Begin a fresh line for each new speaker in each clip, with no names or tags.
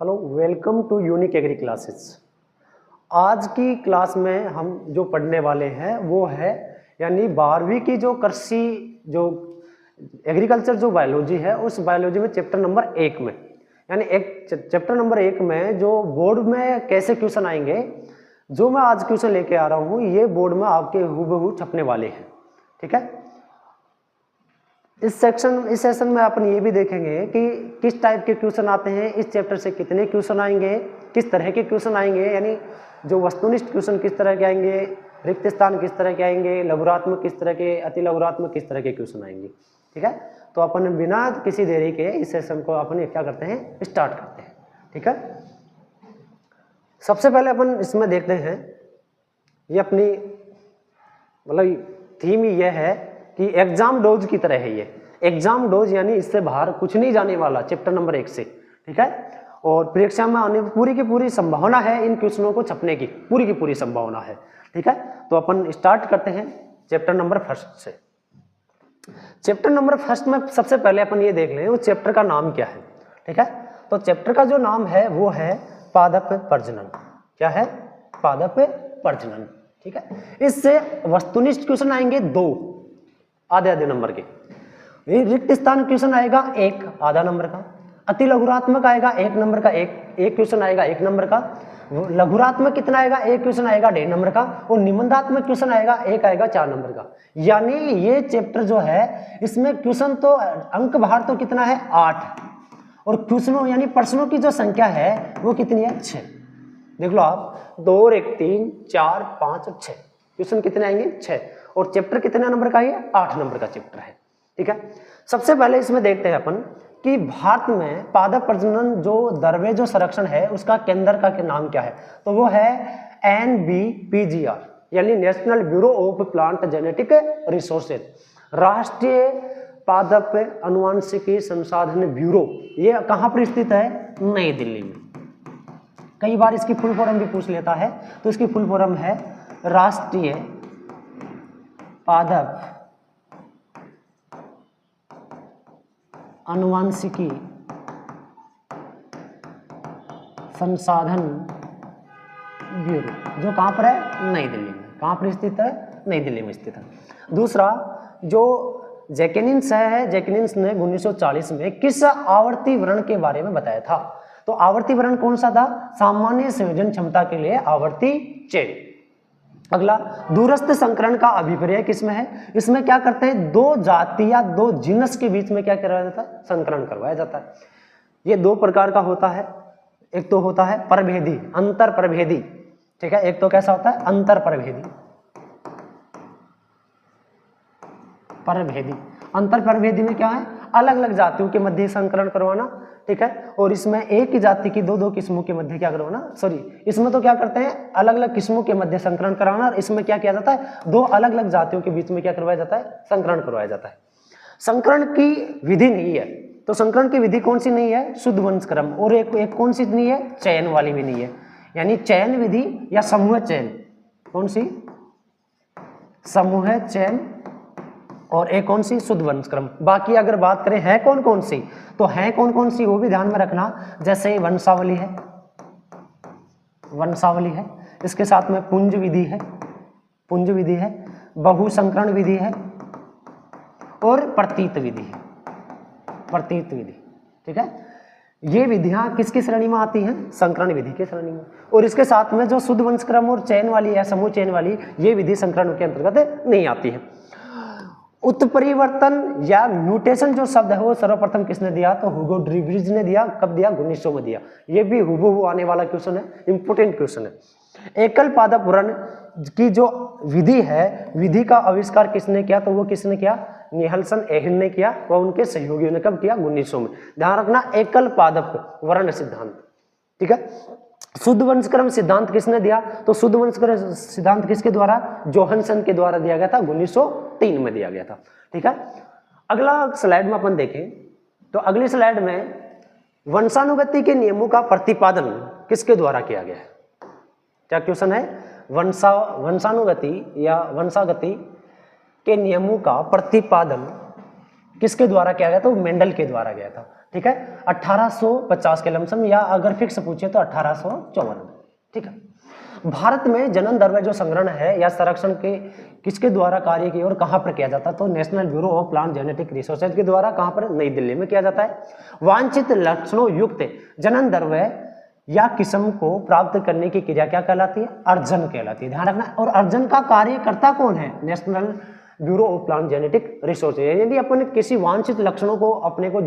Hello, welcome to unique agri classes. आज की class में हम जो पढ़ने वाले हैं वो है यानी 12वीं की जो कृषि जो एग्रीकल्चर जो बायोलॉजी है उस बायोलॉजी में चैप्टर नंबर 1 में यानी एक चैप्टर नंबर 1 में जो बोर्ड में कैसे क्वेश्चन आएंगे, जो मैं आज क्वेश्चन लेके आ रहा हूँ ये बोर्ड में आपके हूबहू छपने वाले हैं। ठीक है, इस सेशन में अपन ये भी देखेंगे कि किस टाइप के क्वेश्चन आते हैं, इस चैप्टर से कितने क्वेश्चन आएंगे, किस तरह के क्वेश्चन आएंगे, यानी जो वस्तुनिष्ठ क्वेश्चन किस तरह के आएंगे, रिक्त स्थान किस तरह के आएंगे, लघुरात्मक किस तरह के, अति लघुरात्मक किस तरह के क्वेश्चन आएंगे। ठीक है, तो अपन बिना किसी देरी के इस सेशन को अपन क्या करते हैं, स्टार्ट करते हैं। ठीक है, सबसे पहले अपन इसमें देखते हैं, ये अपनी मतलब थीम ये है कि एग्जाम डोज की तरह है। ये एग्जाम डोज यानी इससे बाहर कुछ नहीं जाने वाला चैप्टर नंबर 1 से। ठीक है, और परीक्षा में आने पूरी की पूरी संभावना है इन क्वेश्चनों को छपने की, पूरी की पूरी संभावना है। ठीक है, तो अपन स्टार्ट करते हैं चैप्टर नंबर 1 से। चैप्टर नंबर 1 में सबसे पहले अपन ये देख लें उस चैप्टर का नाम क्या है। ठीक है, तो चैप्टर का जो नाम है वो है पादप प्रजनन। क्या है? पादप प्रजनन। ठीक है, इससे वस्तुनिष्ठ क्वेश्चन आएंगे 2 आधे नंबर के, रिक्त स्थान क्वेश्चन आएगा 1 आधा नंबर का, अति लघुरात्मक आएगा 1 नंबर का, एक क्वेश्चन आएगा 1 नंबर का, लघुरात्मक कितना आएगा, 1 क्वेश्चन आएगा 1.5 नंबर का, और निबंधात्मक क्वेश्चन आएगा 1 आएगा 4 नंबर का। यानी ये चैप्टर जो है इसमें क्वेश्चन तो अंक भार तो कितना है 8, और क्वेश्चनों यानी प्रश्नों की जो संख्या है वो कितनी है 6। देख लो आप, 2 और 1 3 4 5 और 6 क्वेश्चन कितने आएंगे 6, और चैप्टर कितने नंबर का है 8 नंबर का चैप्टर है। ठीक है, सबसे पहले इसमें देखते हैं अपन कि भारत में पादप प्रजनन जो द्रव्य जो संरक्षण है उसका केंद्र का नाम क्या है, तो वो है NBPGR यानी national bureau of plant genetic resources, राष्ट्रीय पादप अनुवांशिकी संसाधन ब्यूरो। ये कहाँ पर स्थित है? नई दिल्ली में। कई बार इसकी फुल फॉर्म भी पूछ लेता है, तो इसकी फुल फॉर्म है राष्ट्रीय पादप अनुवांशिकी संसाधन ब्यूरो, जो कहां पर है? नई दिल्ली में। कहां पर स्थित है? नई दिल्ली में स्थित है। दूसरा, जो जैकिनिन्स है, जैकिनिन्स ने 1940 में किस आवर्ती वर्ण के बारे में बताया था? तो आवर्ती वर्ण कौन सा था? सामान्य संयोजन क्षमता के लिए आवर्ती चेन। अगला, दूरस्थ संकरण का अभिप्राय किसमें है? इसमें क्या करते हैं, 2 जाति या 2 जीनस के बीच में क्या करवाया जाता है? संकरण करवाया जाता है। ये 2 प्रकार का होता है, एक तो होता है परभेदी, अंतर परभेदी। ठीक है, एक तो कैसा होता है? अंतर परभेदी। परभेदी, अंतर परभेदी में क्या है? अलग अलग जातियों के मध्य संकरण करवाना। ठीक है, और इसमें एक ही जाति की 2 किस्मों के मध्य क्या करवाना, इसमें तो क्या करते हैं अलग अलग किस्मों के मध्य संकरण कराना, और इसमें क्या किया जाता है 2 अलग अलग जातियों के बीच में क्या करवाया जाता है? संकरण करवाया जाता है। संकरण की विधि नहीं है, तो संकरण की विधि कौन सी नहीं है? शुद्ध वंशक्रम। और एक कौन सी नहीं है? चयन वाली भी नहीं है, यानी चयन विधि या समूह चयन। कौन सी? समूह चयन। और एक कौन सी? शुद्ध वंशक्रम। बाकी अगर बात करें है कौन कौन सी, तो है कौन कौन सी वो भी ध्यान में रखना, जैसे वंशावली है, वंशावली है, इसके साथ में पुंज विधि है, पुंज विधि है, बहुसंकरण विधि है, और प्रतीत विधि है, प्रतीत विधि। ठीक है, ये विधियां किसकी श्रेणी में आती हैं? संकरण विधि की श्रेणी में। और इसके साथ में जो शुद्ध वंशक्रम और चयन वाली है, समूह चयन वाली, ये विधि संकरण के अंतर्गत नहीं आती है। उत्परिवर्तन या म्यूटेशन जो शब्द है वो सर्वप्रथम किसने दिया? तो हुगो ड्रीब्रिज ने दिया। कब दिया? 1900 में दिया। ये भी हुबहू आने वाला क्वेश्चन है, इंपोर्टेंट क्वेश्चन है। एकल पादप वर्ण की जो विधि है, विधि का आविष्कार किसने किया? तो वो किसने किया? निहलसन एहिन ने किया, वह उनके सहयोगियों ने कब किया? 1900 में। ध्यान रखना, एकल पादप वर्ण सिद्धांत। ठीक है, शुद्ध वंशक्रम सिद्धांत किसने दिया? तो शुद्ध वंशक्रम सिद्धांत किसके द्वारा? जोहानसन के द्वारा दिया गया था, 1903 में दिया गया था। ठीक है, अगला स्लाइड में अपन देखें तो अगली स्लाइड में वंशानुगति के नियमों का प्रतिपादन किसके द्वारा किया गया है? क्या क्वेश्चन है? वंशानुगति या वंशागति के नियमों का प्रतिपादन किसके द्वारा किया गया? तो मेंडल के द्वारा गया था। ठीक है, 1850 के लमसम, या अगर फिक्स पूछे तो 1854। ठीक है, भारत में जनन दर जो संग्रहण है या संरक्षण के किसके द्वारा कार्य की और कहां पर किया जाता है? तो national bureau of plant genetic resources के द्वारा, कहां पर? नई दिल्ली में किया जाता है। वांछित लक्षणों युक्त जनन दर या किस्म को प्राप्त करने की क्रिया क्या कहलाती है? अर्जन कहलाती है, ध्यान रखना। और अर्जन का कार्यकर्ता कौन है? National bureau of plant genetic resources. यदि अपन किसी वांछित लक्षणों को अपने को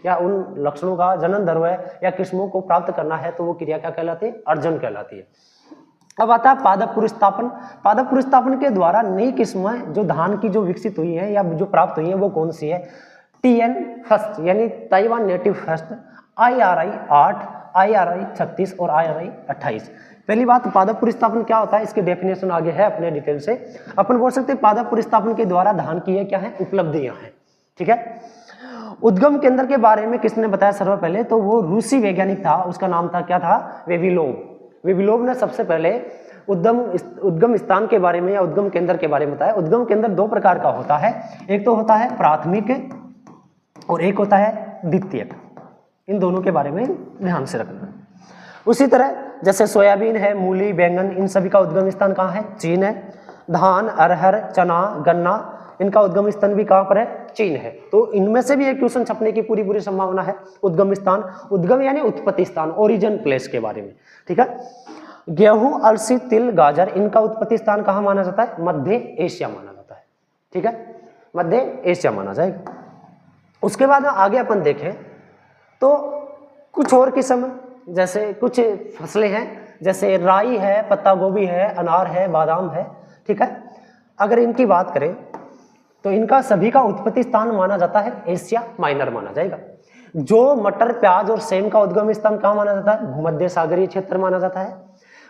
या उन लक्षणों का जनन दर या किस्मों को प्राप्त करना है तो वो क्रिया क्या कहलाती है? अर्जन कहलाती है। अब आता है पादप पुरुषस्थापन। पादप पुरुषस्थापन के द्वारा नई किस्में जो धान की जो विकसित हुई है या जो प्राप्त हुई है वो कौन सी है? TN फर्स्ट यानी Taiwan native first, IRI 8, IRI 36 और IRI 28। पहली बात, पादप पुरुषस्थापन क्या होता है इसके डेफिनेशन आगे है अपने डिटेल से। अपन बोल सकते हैं पादप पुरुषस्थापन के द्वारा धान की ये क्या है? उपलब्धियां हैं। ठीक है, उद्गम केंद्र के बारे में किसने बताया सर्व पहले? तो वो रूसी वैज्ञानिक था, उसका नाम था क्या था? वेविलोव। वेविलोव ने सबसे पहले उद्गम स्थान के बारे में या उद्गम केंद्र के बारे में बताया। उद्गम केंद्र दो प्रकार का होता है, एक तो होता है प्राथमिक और एक होता है द्वितीयक। इन दोनों के बारे में ध्यान से रखना। उसी तरह जैसे सोयाबीन है, मूली, बैंगन, इन सभी का उद्गम स्थान कहाँ है? चीन है। धान, अरहर, चना, गन्ना, इनका उद्गम स्थान भी कहाँ पर है? चीन है। तो इनमें से भी एक क्वेश्चन छपने की पूरी संभावना है। उद्गम स्थान, उद्गम यानी उत्पत्ति स्थान, ओरिजिन प्लेस के बारे में। ठीक है, गेहूं, अलसी, तिल, गाजर, इनका उत्पत्ति स्थान कहाँ माना जाता है? मध्य एशिया माना जाता है। ठीक है, मध्य एशिया माना जाएगा। उसके बाद आगे अपन देखें तो कुछ और किस्म, जैसे कुछ फसलें हैं, जैसे राई है, पत्ता गोभी है, अनार है, बादाम है। ठीक है, अगर इनकी बात करें तो इनका सभी का उत्पत्ति स्थान माना जाता है एशिया माइनर माना जाएगा। जो मटर, प्याज और सेम का उद्गम स्थान कहाँ माना जाता है? भूमध्य सागरीय क्षेत्र माना जाता है।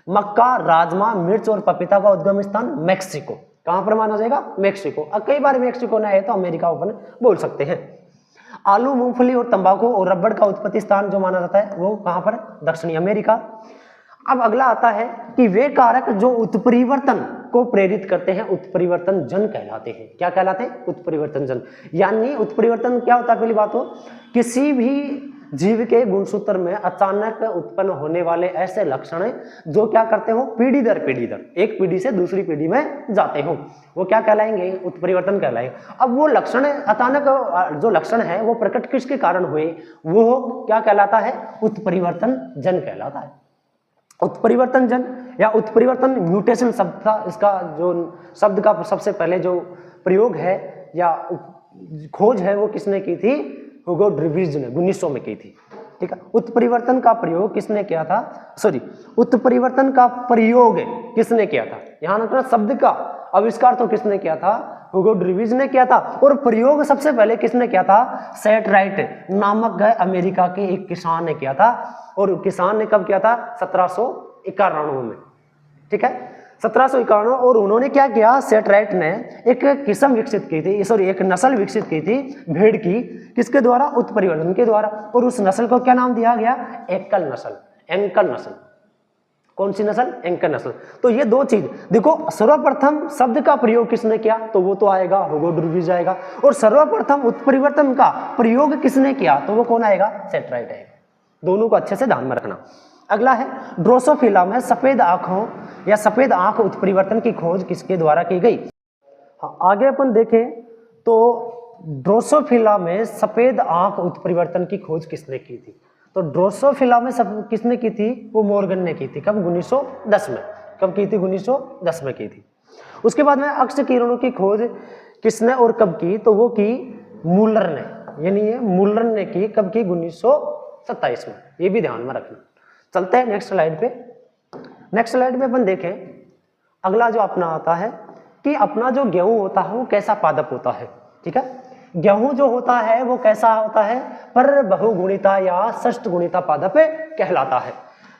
मक्का, राजमा, मिर्च और पपीता का उद्गम स्थान मैक्सिको। कहां पर माना जाएगा? मैक्सिको। अब कई बार मैक्सिको ना है तो अमेरिका अपन बोल सकते हैं। आलू, मूंगफली और तंबाकू और रबड़ का उत्पत्ति स्थान जो माना जाता है वो कहां पर? दक्षिणी अमेरिका। अब अगला आता है कि वे कारक जो उत्परिवर्तन को प्रेरित करते हैं उत्परिवर्तन जन कहलाते हैं। क्या कहलाते हैं? उत्परिवर्तन जन। यानी उत्परिवर्तन क्या होता है? पहली बात हो, किसी भी जीव के गुणसूत्र में अचानक उत्पन्न होने वाले ऐसे लक्षण जो क्या करते हो? पीढ़ी दर एक पीढ़ी से दूसरी पीढ़ी में जाते हो, वो क्या कहलाएंगे? उत्परिवर्तन कहलाएंगे। अब वो लक्षण अचानक जो लक्षण है वो प्रकट किसके कारण हुए? वो क्या कहलाता है? उत्परिवर्तन जन कहलाता है। उत्परिवर्तन जन या उत्परिवर्तन म्यूटेशन शब्द था, इसका जो शब्द का सबसे पहले जो प्रयोग है या खोज है वो किसने की थी? हुगो ड्रीवीज ने 1900 में की थी। ठीक है, उत्परिवर्तन का प्रयोग किसने किया था? उत्परिवर्तन का प्रयोग किसने किया था? यहां रखना, शब्द का आविष्कार तो किसने किया था? हुगो ड्रीवीज ने किया था। और प्रयोग सबसे पहले किसने किया था? सेटराइट नामक अमेरिका के एक किसान ने किया था। और किसान ने कब किया था? 1791 में। ठीक है, 1751। और उन्होंने क्या किया? सेटराइट ने एक किस्म विकसित की थी, एक नस्ल विकसित की थी भेड़ की। किसके द्वारा? उत्परिवर्तन के द्वारा। और उस नस्ल को क्या नाम दिया गया? एकल नस्ल, एंकल नस्ल। कौन सी नस्ल? एंकल नस्ल। तो ये दो चीज देखो, सर्वप्रथम शब्द का प्रयोग किसने किया? तो वो तो आएगा हुगो ड्रीवीज आएगा। और सर्वप्रथम उत्परिवर्तन का प्रयोग किसने किया? तो वो कौन आएगा? सेटराइट आएगा। दोनों को अच्छे से ध्यान में रखना। अगला है ड्रोसोफिला में सफेद आंखों या सफेद आंख उत्परिवर्तन की खोज किसके द्वारा की गई? हाँ, आगे अपन देखें तो ड्रोसोफिला में सफेद आंख उत्परिवर्तन की खोज किसने की थी? तो ड्रोसोफिला में किसने की थी? वो मॉर्गन ने की थी। कब? 1910 में। कब की थी? 1910 में की थी। उसके बाद में अक्ष किरणों की खोज किसने और कब की? तो वो की मूलर ने, यानी ये मूलर ने की। कब की? 1927 में। ये भी ध्यान में रखना। चलते हैं नेक्स्ट स्लाइड पे। नेक्स्ट स्लाइड पे अपन देखें अगला जो अपना आता है कि अपना जो गेहूं होता है वो कैसा पादप होता है। ठीक है, गेहूं जो होता है वो कैसा होता है? पर बहुगुणिता या षष्ठ गुणिता पादप कहलाता है।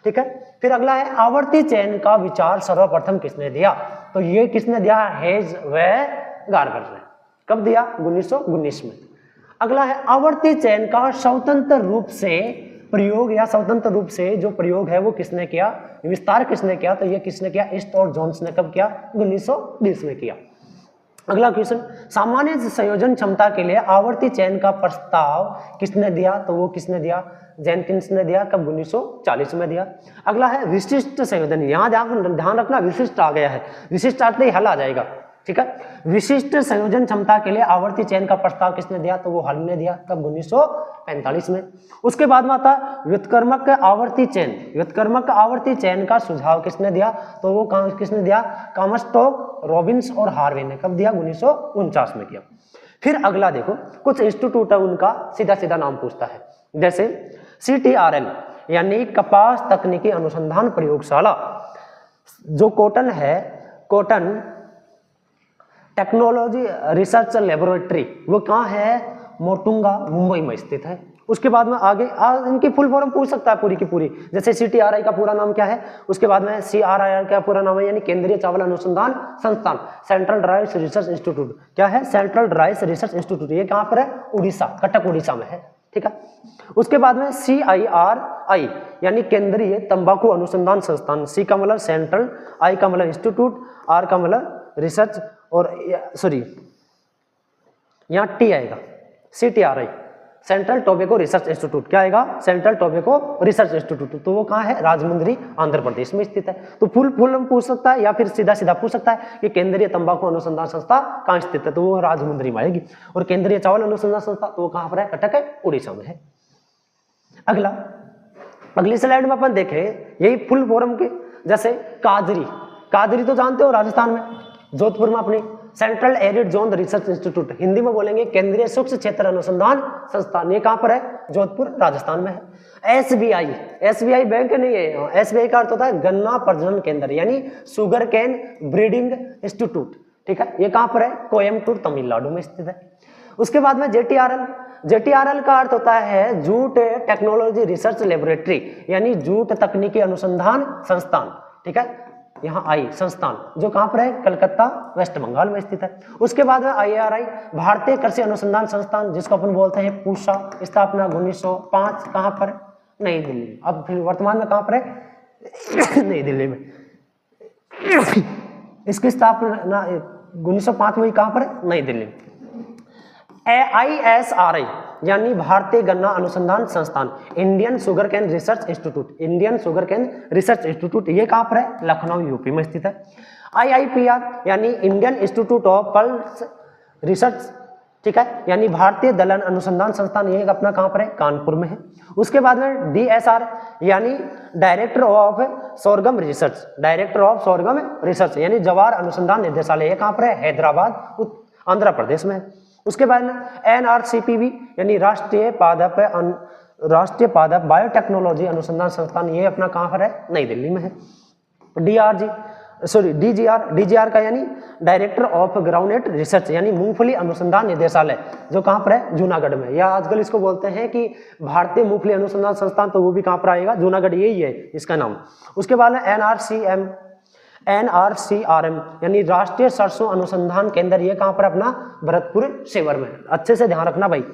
ठीक है, फिर अगला है आवर्ती चयन का विचार सर्वप्रथम किसने दिया? तो ये किसने दिया? हेज व गार्गर ने। कब दिया? 1919 में। अगला है आवर्ती चयन का स्वतंत्र रूप से प्रयोग या स्वतंत्र रूप से जो प्रयोग है वो किसने किया? विस्तार किसने किया? तो ये किसने किया? ईस्ट और जोन्स ने कब किया? 1920 में किया। अगला क्वेश्चन, सामान्य संयोजन क्षमता के लिए आवर्ती चयन का प्रस्ताव किसने दिया? तो वो किसने दिया? जेनकिंस ने दिया। कब? 1940 में दिया। अगला है विशिष्ट संयोजन। यहाँ ध्यान रखना विशिष्ट आ गया है, विशिष्ट आते ही हल आ जाएगा, ठीक है। विशिष्ट संयोजन क्षमता के लिए आवर्ती चयन का प्रस्ताव किसने दिया? तो वो हल ने दिया। कब? 1945 में। उसके बाद में आता व्युत्क्रमक आवर्ती चयन। व्युत्क्रमक आवर्ती चयन का सुझाव किसने दिया? तो वो किसने दिया? कॉमस्टॉक, रॉबिन्स और हार्वे ने। कब दिया? 1949 में किया। फिर अगला देखो, कुछ इंस्टीट्यूट है उनका सीधा सीधा नाम पूछता है, जैसे CTRL यानी कपास तकनीकी अनुसंधान प्रयोगशाला, जो कॉटन है, कॉटन टेक्नोलॉजी रिसर्च लेबोरेटरी, वो कहाँ है? मोटुंगा, मुंबई में स्थित है। उसके बाद में आगे इनकी फुल फॉर्म पूछ सकता है पूरी की पूरी, जैसे CTRI का पूरा नाम क्या है, उसके बाद में CRIR का पूरा नाम है यानी केंद्रीय चावल अनुसंधान संस्थान, सेंट्रल राइस रिसर्च इंस्टीट्यूट। क्या है? Central rice research institute. ये कहाँ पर है? उड़ीसा, कटक उड़ीसा में है, ठीक है। उसके बाद में CIRI यानी केंद्रीय तंबाकू अनुसंधान संस्थान। C का मतलब सेंट्रल, I का मतलब इंस्टीट्यूट, R का मतलब रिसर्च, और सॉरी यहाँ T आएगा, CTRI central tobacco research institute. क्या आएगा? Central tobacco research institute. तो वो कहाँ है? राजमुंद्री, आंध्र प्रदेश में स्थित है। तो फुल पूछ सकता है या फिर सीधा सीधा पूछ सकता है कि केंद्रीय तंबाकू अनुसंधान संस्था कहाँ स्थित है, तो वो राजमुंद्री में आएगी। और केंद्रीय चावल अनुसंधान संस्था तो वो कहाँ पर है? कटक है, उड़ीसा में है। अगला, अगली स्लाइड में अपन देखें यही फुल फॉर्म के, जैसे काजरी। काजरी तो जानते हो राजस्थान में, जोधपुर में अपनी central arid zone research institute, Hindi में बोलेंगे केंद्रीय सूक्ष्म क्षेत्र अनुसंधान संस्थान। ये कहाँ पर है? जोधपुर, राजस्थान में है। SBI बैंक नहीं है, SBI का अर्थ होता है गन्ना प्रजनन केंद्र यानी शुगर कैन ब्रीडिंग इंस्टीट्यूट, ठीक है। ये कहाँ पर है? कोयम्बटूर, तमिलनाडु में स्थित है। उसके बाद में JTRL का अर्थ होता है जूट टेक्नोलॉजी रिसर्च लेबोरेटरी यानी जूट तकनीकी अनुसंधान संस्थान, ठीक है। यहाँ आई संस्थान जो कहाँ पर है? कलकत्ता, वेस्ट बंगाल में स्थित है। उसके बाद में IRI भारतीय कृषि अनुसंधान संस्थान, जिसको अपन बोलते हैं पूषा, स्थापना 1905। कहाँ पर? नई दिल्ली। अब फिर वर्तमान में कहाँ पर है? नई दिल्ली में। इसकी स्थापना 1905 में कहाँ पर है? नई दिल्ली। ISRI यानी भारतीय गन्ना अनुसंधान संस्थान, Indian sugar cane research institute, Indian sugar cane research institute. ये कहाँ पर है? लखनऊ, यूपी में स्थित है। IIPR यानी Indian institute of pulse research, ठीक है, यानी भारतीय दलहन अनुसंधान संस्थान। ये अपना कहाँ पर है? कानपुर में है। उसके बाद में DSR यानी director of sorghum research, director of sorghum research यानी जवार अनुसंधान निदेशालय। ये कहाँ पर है? हैदराबाद, आंध्र प्रदेश में है। उसके बाद में NRCPB यानी राष्ट्रीय पादप बायोटेक्नोलॉजी अनुसंधान संस्थान। ये अपना कहाँ पर है? नई दिल्ली में है। DGR का यानी डायरेक्टर ऑफ ग्राउंडनट रिसर्च यानी मूंगफली अनुसंधान निदेशालय, जो कहाँ पर है? जूनागढ़ में। या आजकल इसको बोलते हैं कि भारतीय मूंगफली अनुसंधान संस्थान, तो वो भी कहाँ पर आएगा? जूनागढ़, यही है इसका नाम। उसके बाद में NRCRM यानी राष्ट्रीय सरसों अनुसंधान केंद्र। ये कहाँ पर? अपना भरतपुर सेवर में। अच्छे से ध्यान रखना भाई,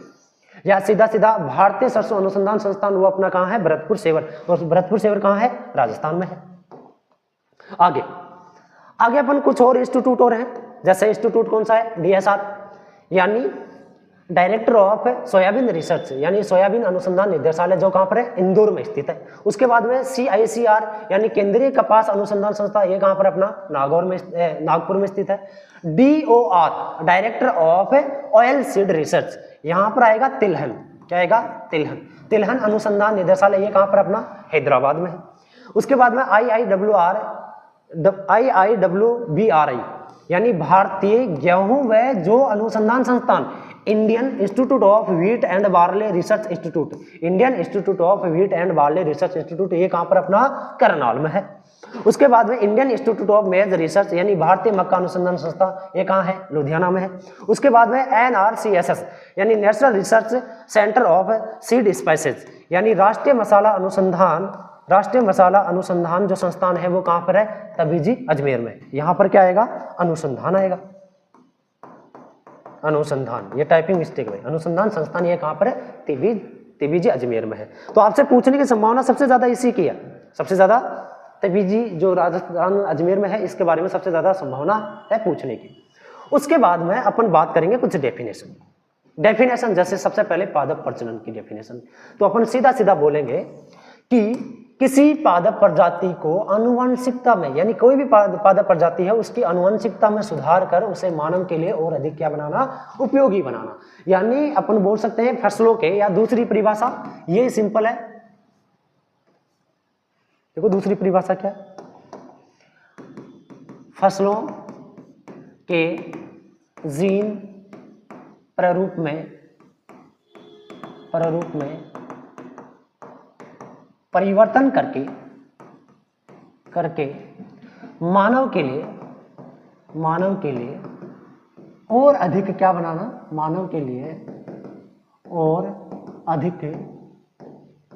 या सीधा सीधा भारतीय सरसों अनुसंधान संस्थान वो अपना कहाँ है? भरतपुर सेवर। और भरतपुर सेवर कहाँ है? राजस्थान में है। आगे अपन कुछ और इंस्टीट्यूट और हैं, जैसे इंस्टीट्यूट कौन सा है? DSR यानी डायरेक्टर ऑफ सोयाबीन रिसर्च यानी सोयाबीन अनुसंधान निदेशालय, जो कहाँ पर है? इंदौर में स्थित है। उसके बाद में CICR यानी केंद्रीय कपास अनुसंधान संस्था। ये कहाँ पर? अपना नागपुर में स्थित है। DOR director of oil seed research, यहाँ पर आएगा तिलहन। क्या आएगा? तिलहन अनुसंधान निदेशालय। ये कहाँ पर? अपना हैदराबाद में है। उसके बाद में IIWBRI यानी भारतीय गेहूं व जौ अनुसंधान संस्थान, Indian institute of wheat and barley research institute, Indian institute of wheat and barley research institute. ये कहाँ पर? अपना करनाल में है। उसके बाद में इंडियन इंस्टीट्यूट ऑफ मेज रिसर्च यानी भारतीय मक्का अनुसंधान संस्था। ये कहाँ है? लुधियाना में है। उसके बाद में NRCSS यानी national research centre of seed spices यानी राष्ट्रीय मसाला अनुसंधान जो संस्थान है वो कहाँ पर है? तबीजी, अजमेर में। यहाँ पर क्या आएगा? अनुसंधान आएगा। अनुसंधान, ये टाइपिंग मिस्टेक में, अनुसंधान संस्थान ये कहाँ पर है? तबीजी, अजमेर में है। तो आपसे पूछने की संभावना सबसे ज्यादा इसी की है, सबसे ज्यादा तबीजी जो राजस्थान अजमेर में है, इसके बारे में सबसे ज्यादा संभावना है पूछने की। उसके बाद में अपन बात करेंगे कुछ डेफिनेशन जैसे सबसे पहले पादप प्रजनन की डेफिनेशन। तो अपन सीधा सीधा बोलेंगे कि किसी पादप प्रजाति को आनुवंशिकता में, यानी कोई भी पादप प्रजाति है उसकी आनुवंशिकता में सुधार कर उसे मानव के लिए और अधिक क्या बनाना, उपयोगी बनाना। यानी अपन बोल सकते हैं फसलों के, या दूसरी परिभाषा ये सिंपल है, देखो दूसरी परिभाषा क्या, फसलों के जीन प्रारूप में परिवर्तन करके मानव के लिए और अधिक क्या बनाना, मानव के लिए और अधिक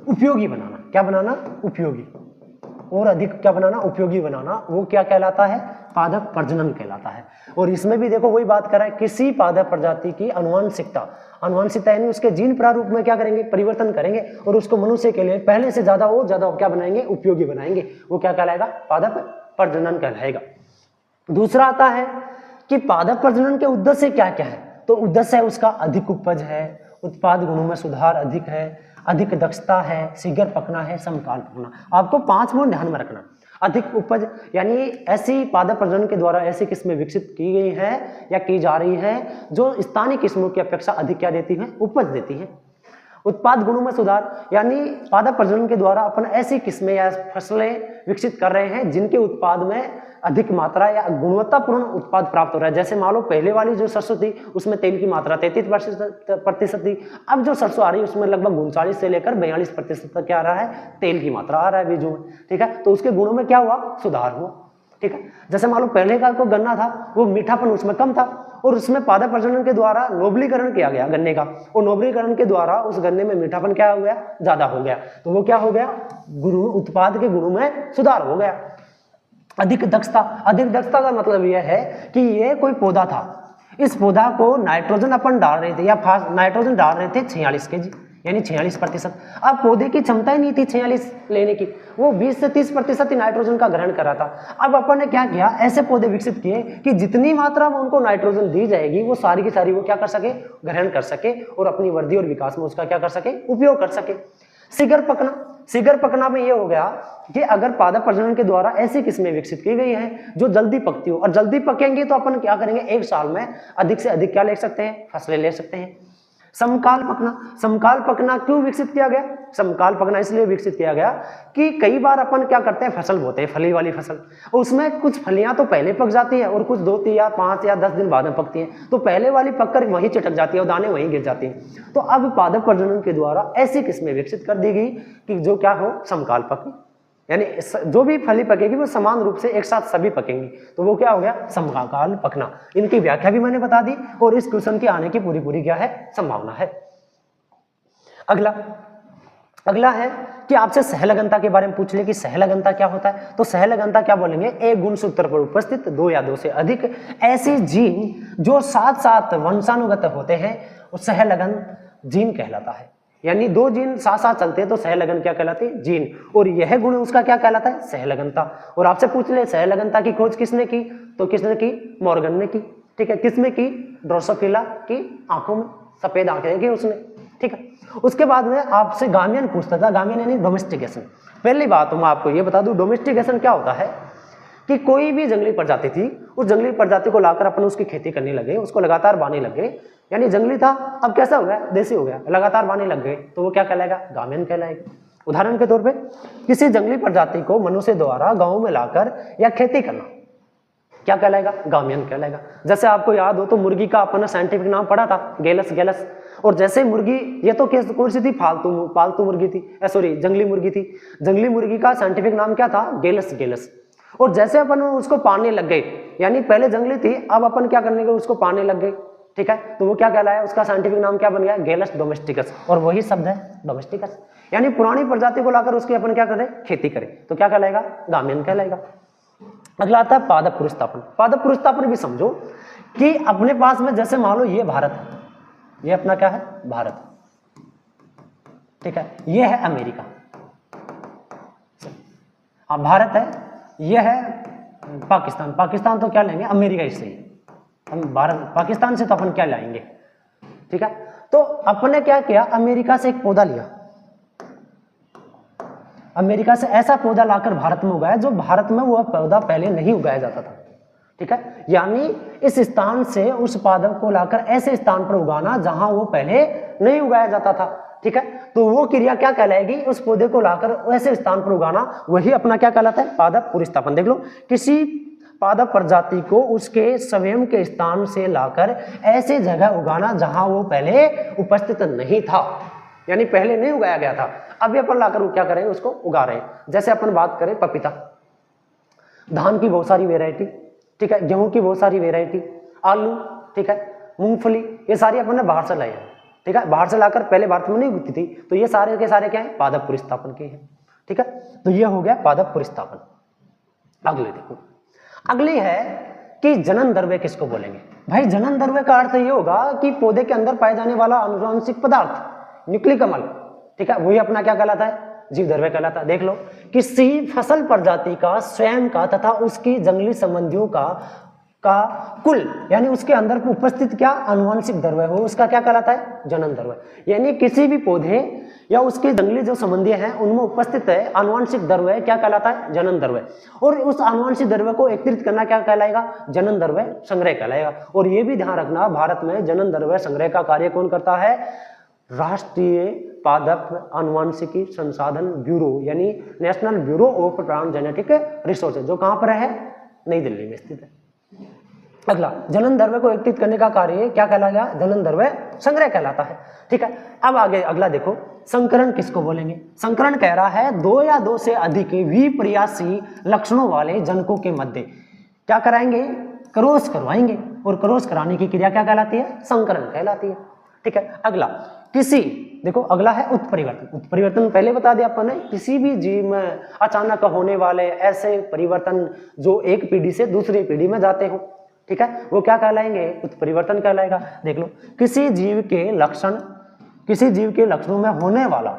उपयोगी बनाना। क्या बनाना, उपयोगी, और अधिक क्या बनाना, उपयोगी बनाना। वो क्या कहलाता है, पादप प्रजनन कहलाता है। और इसमें भी देखो वही बात कर रहा है, किसी पादप प्रजाति की आनुवंशिकता यानी उसके जीन प्रारूप में क्या करेंगे, परिवर्तन करेंगे और उसको मनुष्य के लिए पहले से ज्यादा और ज्यादा क्या बनाएंगे, उपयोगी बनाएंगे। वो क्या कहलाएगा, पादप प्रजनन कहलाएगा। दूसरा आता है कि पादप प्रजनन के उद्देश्य क्या क्या है। तो उद्देश्य है उसका अधिक उपज है, उत्पाद गुणों में सुधार अधिक है, अधिक दक्षता है, शीघ्र पकना है, समकाल पकना। आपको 5 पॉइंट ध्यान में रखना। अधिक उपज यानी ऐसी पादप प्रजनन के द्वारा ऐसी किस्में विकसित की गई है या की जा रही है जो स्थानीय किस्मों की अपेक्षा अधिक क्या देती है, उपज देती है। उत्पाद गुणों में सुधार यानी पादप प्रजनन के द्वारा अपन ऐसी किस्में या फसलें विकसित कर रहे हैं जिनके उत्पाद में अधिक मात्रा या गुणवत्तापूर्ण उत्पाद प्राप्त हो रहा है। जैसे मान लो पहले वाली जो सरसों थी उसमें तेल की मात्रा 33% थी, अब जो सरसों आ रही है उसमें लगभग 39 से लेकर 42% तक क्या आ रहा है, तेल की मात्रा आ रहा है बीजों में। ठीक है, तो उसके गुणों में क्या हुआ, सुधार हुआ। ठीक है, जैसे मान लो पहले का को गन्ना था वो मीठापन उसमें कम था और उसमें पादप प्रजनन के द्वारा नोबलीकरण किया गया गन्ने का, और नोबलीकरण के द्वारा उस गन्ने में मीठापन क्या हो गया, ज्यादा हो गया। तो वो क्या हो गया, उत्पाद के गुणों में सुधार हो गया। अधिक दक्षता का मतलब यह है कि ये कोई पौधा था, इस पौधा को नाइट्रोजन अपन डाल रहे थे या नाइट्रोजन डाल रहे थे 46 kg यानी 46%। अब पौधे की क्षमता ही नहीं थी 46 लेने की, वो 20 से 30% ही नाइट्रोजन का ग्रहण कर रहा था। अब अपन ने क्या किया, ऐसे पौधे विकसित किए कि जितनी मात्रा में उनको नाइट्रोजन दी जाएगी वो सारी की सारी वो क्या कर सके, ग्रहण कर सके और अपनी वृद्धि और विकास में उसका क्या कर सके, उपयोग कर सके। शीघ्र पकना में ये हो गया कि अगर पादप प्रजनन के द्वारा ऐसी किस्में विकसित की गई हैं जो जल्दी पकती हो, और जल्दी पकेंगे तो अपन क्या करेंगे, एक साल में अधिक से अधिक क्या ले सकते हैं, फसलें ले सकते हैं। समकाल पकना क्यों विकसित किया गया, समकाल पकना इसलिए विकसित किया गया कि कई बार अपन क्या करते हैं, फसल बोते हैं, फली वाली फसल, उसमें कुछ फलियां तो पहले पक जाती है और कुछ 2 या 5 या 10 दिन बाद में पकती हैं, तो पहले वाली पककर वहीं चटक जाती है और दाने वहीं गिर जाती हैं। तो अब पादप प्रजनन के द्वारा ऐसी किस्में विकसित कर दी गई कि जो क्या हो, समकाल पके, यानी जो भी फली पकेगी वो समान रूप से एक साथ सभी पकेंगी, तो वो क्या हो गया, समकाल पकना। इनकी व्याख्या भी मैंने बता दी और इस क्वेश्चन के आने की पूरी क्या है, संभावना है। अगला है कि आपसे सहलगनता के बारे में पूछ ले कि सहलगनता क्या होता है। तो सहलगनता क्या बोलेंगे, एक गुणसूत्र पर उपस्थित 2 या 2 से अधिक ऐसे जीन जो साथ साथ वंशानुगत होते हैं वो सहलगन जीन कहलाता है। यानी 2 जीन साथ साथ चलते हैं तो सहलगन क्या कहलाती है, जीन, और यह गुण उसका क्या कहलाता है, सहलगनता। और आपसे पूछ ले सहलगनता की खोज किसने की, तो किसने की, मॉर्गन ने की। ठीक है, किसमें की, ड्रोसोफिला की आंखों में सफेद आंखें की उसने। ठीक है, उसके बाद में आपसे गामियन पूछता था, गामियन यानी डोमेस्टिकेशन। पहली बात मैं आपको ये बता दूं, डोमेस्टिकेशन क्या होता है कि कोई भी जंगली प्रजाति थी, उस जंगली प्रजाति को लाकर अपन उसकी खेती करने लगे, उसको लगातार बाने लग गए, यानी जंगली था अब कैसा हो गया, देसी हो गया, लगातार बाने लग गए, तो वो क्या कहलाएगा, गामियन कहलाएगा। उदाहरण के तौर पे किसी जंगली प्रजाति को मनुष्य द्वारा गांव में लाकर या खेती करना क्या कहलाएगा, गामियन कहलाएगा। जैसे आपको याद हो तो मुर्गी का अपना साइंटिफिक नाम पढ़ा था, गेलस। और जैसे मुर्गी, ये तो कौन सी थी, पालतू मुर्गी थी, सॉरी जंगली मुर्गी थी। जंगली मुर्गी का साइंटिफिक नाम क्या था, गेलस। और जैसे अपन उसको पाने लग गए, यानी पहले जंगली थी अब अपन क्या करने गए, उसको पाने लग गए। ठीक है, तो वो क्या कहलाया, उसका साइंटिफिक नाम क्या बन गया, गेलस डोमेस्टिकस, और वही शब्द है डोमेस्टिकस। यानी पुरानी प्रजाति को लाकर उसकी अपन क्या करें, खेती करें, तो क्या कहलाएगा, गामियन कहलाएगा। अगला आता है पादप पुरुषतापन। पादप पुरुषतापन भी समझो कि अपने पास में जैसे मान लो ये भारत है, ये अपना क्या है, भारत। ठीक है, ये है अमेरिका, हाँ भारत है, ये है पाकिस्तान तो क्या लेंगे, अमेरिका इसलिए। हम भारत पाकिस्तान से तो अपन क्या लाएंगे, ठीक है। तो अपन ने क्या किया, अमेरिका से एक पौधा लिया, अमेरिका से ऐसा पौधा लाकर भारत में उगाया जो भारत में वह पौधा पहले नहीं उगाया जाता था, ठीक है। यानी इस स्थान से उस पादप को लाकर ऐसे स्थान पर उगाना जहां वो पहले नहीं उगाया जाता था, ठीक है। तो वो क्रिया क्या कहलाएगी, उस पौधे को लाकर ऐसे स्थान पर उगाना, वही अपना क्या कहलाता है, पादप पुरीस्थापन। देख लो, किसी पादप प्रजाति को उसके स्वयं के स्थान से लाकर ऐसे जगह उगाना जहां वो पहले उपस्थित नहीं था, यानी पहले नहीं उगाया गया था, अभी अपन लाकर क्या करें, उसको उगा रहे हैं। जैसे अपन बात करें पपीता, धान की बहुत सारी वेराइटी, ठीक है, गेहूं की बहुत सारी वेराइटी, आलू, ठीक है, मूंगफली, ये सारी अपन ने बाहर से लाई है, ठीक है, बाहर से लाकर पहले भारत में नहीं उगती थी, तो ये सारे के सारे क्या है, पादप पुरीस्थापन के हैं, ठीक है। तो ये हो गया पादप पुरीस्थापन। अगले देखो, अगली है कि जनन द्रव्य किसको बोलेंगे। भाई जनन द्रव्य का अर्थ ये होगा कि पौधे के अंदर पाए जाने वाला आनुवंशिक पदार्थ, न्यूक्लिक अम्ल, ठीक है, वही अपना क्या कहलाता है, जीव द्रव्य कहलाता है। देख लो, किसी फसल प्रजाति का स्वयं का तथा उसकी जंगली संबंधियों का कुल, यानी उसके अंदर उपस्थित क्या आनुवंशिक द्रव्य हो, उसका क्या कहलाता है, जनन द्रव्य। यानी किसी भी पौधे या उसके जंगली जो संबंधी हैं उनमें उपस्थित है आनुवंशिक द्रव्य, क्या कहलाता है, जनन द्रव्य। और उस आनुवंशिक द्रव्य को एकत्रित करना क्या कहलाएगा, जनन द्रव्य संग्रह कहलाएगा। और ये भी ध्यान रखना, भारत में जनन द्रव्य संग्रह का कार्य कौन करता है, राष्ट्रीय पादप आनुवंशिकी संसाधन ब्यूरो, यानी नेशनल ब्यूरो ऑफ ट्रांसजेनेटिक रिसर्च, जो कहां पर है, नई दिल्ली में स्थित है। अगला, जनन द्रव्य को एकत्रित करने का कार्य क्या कहलाएगा, जनन द्रव्य संग्रह कहलाता है, ठीक है। अब आगे अगला देखो, संकरण किसको बोलेंगे। संकरण कह रहा है दो या दो से अधिक विपर्यासी लक्षणों वाले जनकों के मध्य क्या कराएंगे, क्रॉस करवाएंगे, और क्रॉस कराने की क्रिया क्या कहलाती है, संकरण कहलाती है, ठीक है। अगला, किसी, देखो अगला है उत्परिवर्तन। उत्परिवर्तन पहले बता दिया अपन ने, किसी भी जीव में अचानक होने वाले ऐसे परिवर्तन जो एक पीढ़ी से दूसरी पीढ़ी में जाते हो, ठीक है, वो क्या कहलाएंगे, उत्परिवर्तन कहलाएगा। देख लो, किसी जीव के लक्षण, किसी जीव के लक्षणों में होने वाला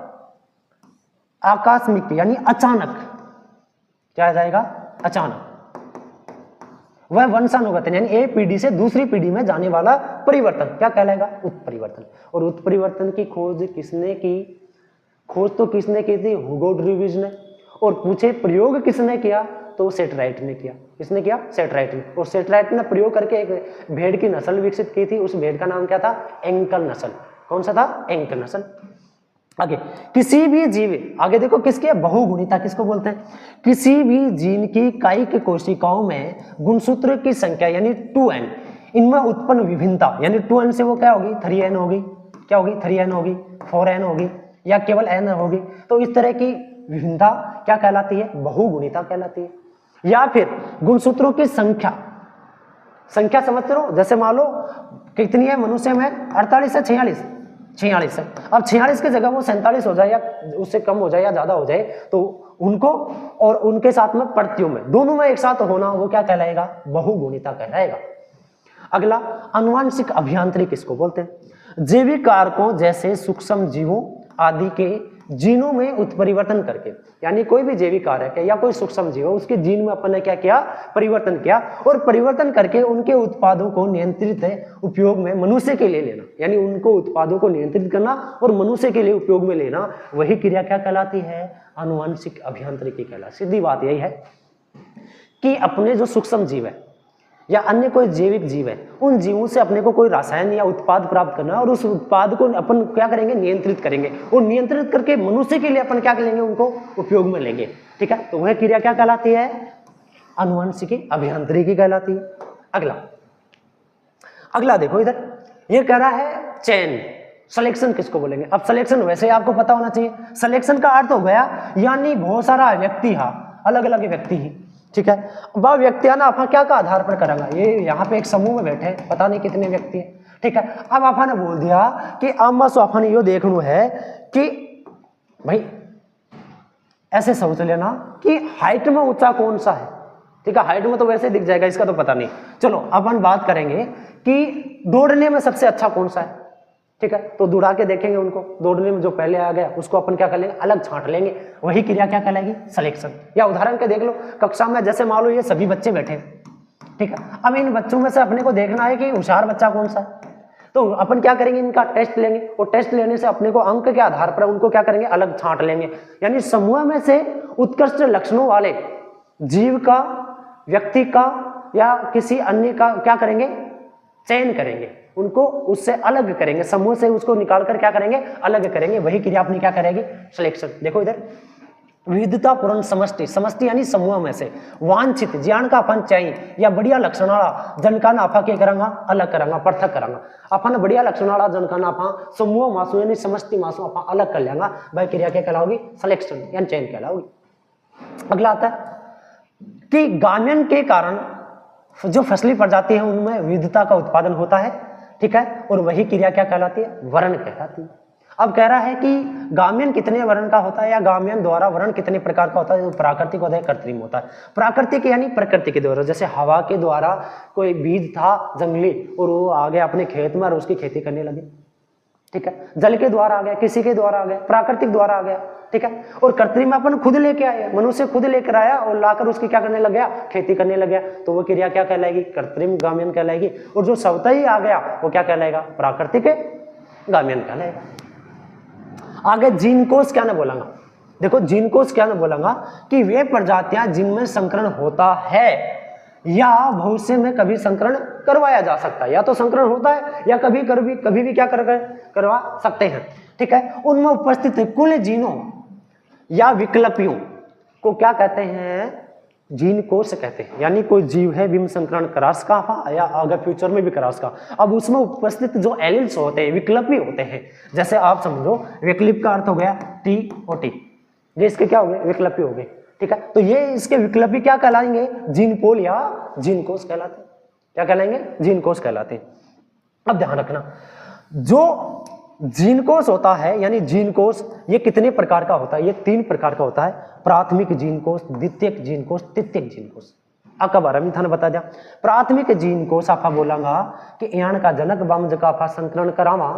आकस्मिक यानी अचानक, क्या आ जाएगा, अचानक, वह वंशानुगत यानी एक पीढ़ी से दूसरी पीढ़ी में जाने वाला परिवर्तन क्या कहलाएगा, उत्परिवर्तन। और उत्परिवर्तन की खोज किसने की, खोज तो किसने की थी, ह्यूगो ड्यूविज ने। और पूछे प्रयोग किसने किया, तो सेटराइट ने किया। किसने किया, सेटराइट ने। और सेटराइट ने प्रयोग करके एक भेड़ की नस्ल विकसित की थी, उस भेड़ का नाम क्या था, एंकल नस्ल। कौन सा था, एंकल नस्ल। आगे, किसी भी जीव, आगे देखो किसकी है, बहुगुणिता किसको बोलते हैं, किसी भी जीन की कायिक कोशिकाओं में गुणसूत्र की संख्या यानी 2n, इनमें उत्पन्न विभिन्नता यानी 2n से वो क्या होगी, 3n होगी, क्या होगी, 3n होगी, 4n होगी, या केवल n होगी। तो इस तरह की विभिन्नता क्या कहलाती है, बहुगुणिता कहलाती है। या फिर गुणसूत्रों की संख्या, संख्या समझ रहे हो, जैसे मान लो कितनी है मनुष्य में, 48 है, 46 है। अब 46 की जगह वो 47 हो जाए या उससे कम हो जाए या ज्यादा हो जाए, तो उनको और उनके साथ में प्रतियों में, दोनों में एक साथ होना, वो क्या कहलाएगा, बहुगुणिता कहलाएगा। अगला, आनुवंशिक अभियांत्रिकी किसको बोलते हैं, जैविक कारकों जैसे सूक्ष्म जीवों आदि के जीनों में उत्परिवर्तन करके, यानी कोई भी जैविक कारक है या कोई सूक्ष्म जीव है, उसके जीन में अपन ने क्या किया, परिवर्तन किया, और परिवर्तन करके उनके उत्पादों को नियंत्रित उपयोग में मनुष्य के लिए लेना, यानी उनको उत्पादों को नियंत्रित करना और मनुष्य के लिए उपयोग में लेना, वही क्रिया क्या कहलाती है, आनुवंशिक अभियांत्रिकी कहलाती। सीधी बात यही है कि अपने जो सूक्ष्म जीव है या अन्य कोई जैविक जीव है, उन जीवों से अपने को कोई रसायन या उत्पाद प्राप्त करना, और उस उत्पाद को अपन क्या करेंगे, नियंत्रित करेंगे, और नियंत्रित करके मनुष्य के लिए अपन क्या करेंगे, उनको उपयोग में लेंगे, ठीक है। तो वह क्रिया क्या कहलाती है, आनुवंशिकी अभियांत्रिकी कहलाती है। अगला देखो इधर, ये कह रहा है चयन, सिलेक्शन किसको बोलेंगे। अब सिलेक्शन वैसे आपको पता होना चाहिए, सिलेक्शन का अर्थ हो गया यानी बहुत सारा व्यक्ति है, अलग अलग व्यक्ति ही, ठीक है, वह व्यक्ति है ना अपन क्या का आधार पर करेंगे, ये यहाँ पे एक समूह में बैठे पता नहीं कितने व्यक्ति हैं, ठीक है। अब अपन ने बोल दिया कि अब अपन यो देखना है कि भाई ऐसे सोच लेना कि हाइट में ऊंचा कौन सा है, ठीक है, हाइट में तो वैसे दिख जाएगा, इसका तो पता नहीं। चलो अपन बात करेंगे कि दौड़ने में सबसे अच्छा कौन सा है, ठीक है, तो दौड़ा के देखेंगे उनको, दौड़ने में जो पहले आ गया उसको अपन क्या कर लेंगे, अलग छांट लेंगे, वही क्रिया क्या कहलाएगी, सिलेक्शन। या उदाहरण के देख लो, कक्षा में जैसे मान लो ये सभी बच्चे बैठे, ठीक है। अब इन बच्चों में से अपने को देखना है कि होशियार बच्चा कौन सा है, तो अपन क्या करेंगे, इनका टेस्ट लेंगे और टेस्ट लेने से अपने को अंक के आधार पर उनको क्या करेंगे, अलग छांट लेंगे। यानी समूह में से उत्कृष्ट लक्षणों वाले जीव का, व्यक्ति का या किसी अन्य का क्या करेंगे, चयन करेंगे, उनको उससे अलग करेंगे, समूह से उसको निकालकर क्या करेंगे, अलग करेंगे। वही क्रिया अपनी क्या करेगी, सिलेक्शन। देखो इधर विविधतापूर्ण समष्टि, समष्टि यानी समूह में से वांछित ज्ञान का अपन चाहिए या बढ़िया लक्षण वाला जनकान आपा के करांगा, अलग करांगा, पृथक करांगा। अपन बढ़िया लक्षण वाला जनकान आपा समूह मासू यानी समष्टि मासू आपा अलग कर लेंगा, वह क्रिया क्या कहलाओगी, सिलेक्शन यानी चयन कहलाओगी। अगला आता है कि गाम्यन के कारण जो फसली प्रजाति है उनमें विविधता का उत्पादन होता है, ठीक है, और वही क्रिया क्या कहलाती है, वर्ण कहलाती है। अब कह रहा है कि गाम्यन कितने वर्ण का होता है या गाम्यन द्वारा वर्ण कितने प्रकार का होता है, तो प्राकृतिक होता है, कृत्रिम होता है। प्राकृतिक यानी प्रकृति के द्वारा, जैसे हवा के द्वारा कोई बीज था जंगली और वो आ गया अपने खेत में और उसकी खेती करने लगे, ठीक है। जल के द्वारा आ गया, किसी के द्वारा आ गया, प्राकृतिक द्वारा आ गया, ठीक है। और कृत्रिम अपन खुद लेके आए, मनुष्य खुद लेकर आया और लाकर उसकी क्या करने लग गया, खेती करने लग गया, तो वो क्रिया क्या कहलाएगी, कृत्रिम गाम्यन कहलाएगी। और जो स्वतः ही आ गया वो क्या कहलाएगा, प्राकृतिक गाम्यन कहलाएगा। आगे जीन कोश क्या ना बोलांगा, देखो जीन कोश क्या ना बोलांगा कि वे प्रजातियां जिनमें संकरण होता है या भविष्य में कभी संकरण करवाया जा सकता है, या तो संकरण होता है या कभी भी क्या करवा सकते हैं, ठीक है। उनमें उपस्थित कुल जीनों या विकल्पियों को क्या कहते हैं, जीन कोश कहते हैं। यानी कोई जीव है बिम संकरण करास का या अगर फ्यूचर में भी करास का, अब उसमें उपस्थित जो एलिल्स होते हैं, विकल्पी होते हैं, जैसे आप समझो विकल्प का अर्थ हो गया टी और टी, ये इसके क्या हो गए, विकल्पी हो गए, ठीक है। तो ये इसके विकल्पी क्या कहलाएंगे, जीन पोल या जीन कोश कहलाते हैं। क्या कहलाएंगे, जीन कोश कहलाते हैं। अब ध्यान रखना, जो जीन कोश होता है यानी जीन कोश ये कितने प्रकार का होता है, ये 3 प्रकार का होता है, प्राथमिक जीन कोश, द्वितीयक जीन कोश, तृतीयक जीन कोश। आपका बारे में थाने बता दिया। प्राथमिक जीन कोश आपा बोलांगा कि यान का जनक बामज का आपा संकरण करावा,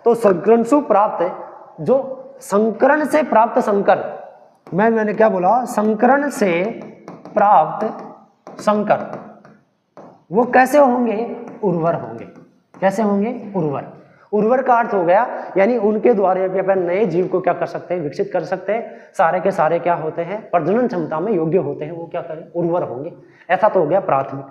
तो संकरण से प्राप्त जो संकरण से प्राप्त संकर, मैंने क्या बोला, संकरण से प्राप्त संकर वो कैसे होंगे, उर्वर होंगे। कैसे होंगे, उर्वर। उर्वर का अर्थ हो गया यानी उनके द्वारा भी अपन नए जीव को क्या कर सकते हैं, विकसित कर सकते हैं। सारे के सारे क्या होते हैं, प्रजनन क्षमता में योग्य होते हैं, वो क्या करें, उर्वर होंगे। ऐसा तो हो गया प्राथमिक।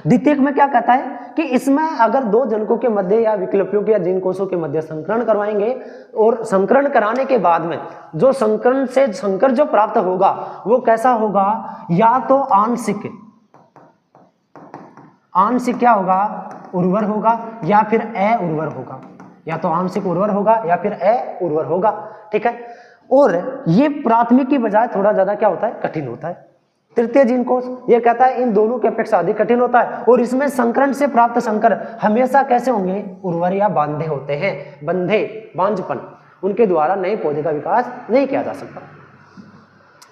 द्वितीयक में क्या कहता है कि इसमें अगर 2 जनकों के मध्य या विकल्पियों के या जीन कोशों के मध्य संकरण करवाएंगे और संकरण कराने के बाद में जो संकरण से संकर जो प्राप्त होगा वो कैसा होगा, या तो आंशिक क्या होगा, उर्वर होगा या फिर अउर्वर होगा, या तो आंशिक उर्वर होगा या फिर अउर्वर होगा, ठीक है। और ये प्राथमिक की बजाय थोड़ा ज्यादा क्या होता है, कठिन होता है। तृतीय जीन कोश ये कहता है इन दोनों के अपेक्षा अधिक कठिन होता है और इसमें संकरण से प्राप्त संकर हमेशा कैसे होंगे, उर्वर या बांधे होते हैं। बंधे, बांझपन, उनके द्वारा नए पौधे का विकास नहीं किया जा सकता।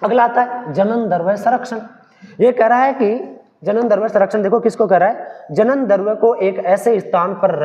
अगला आता है जनन द्रव्य संरक्षण। ये कह रहा है कि जनन द्रव्य संरक्षण, देखो किसको कह रहा है, जनन द्रव्य को एक ऐसे स्थान पर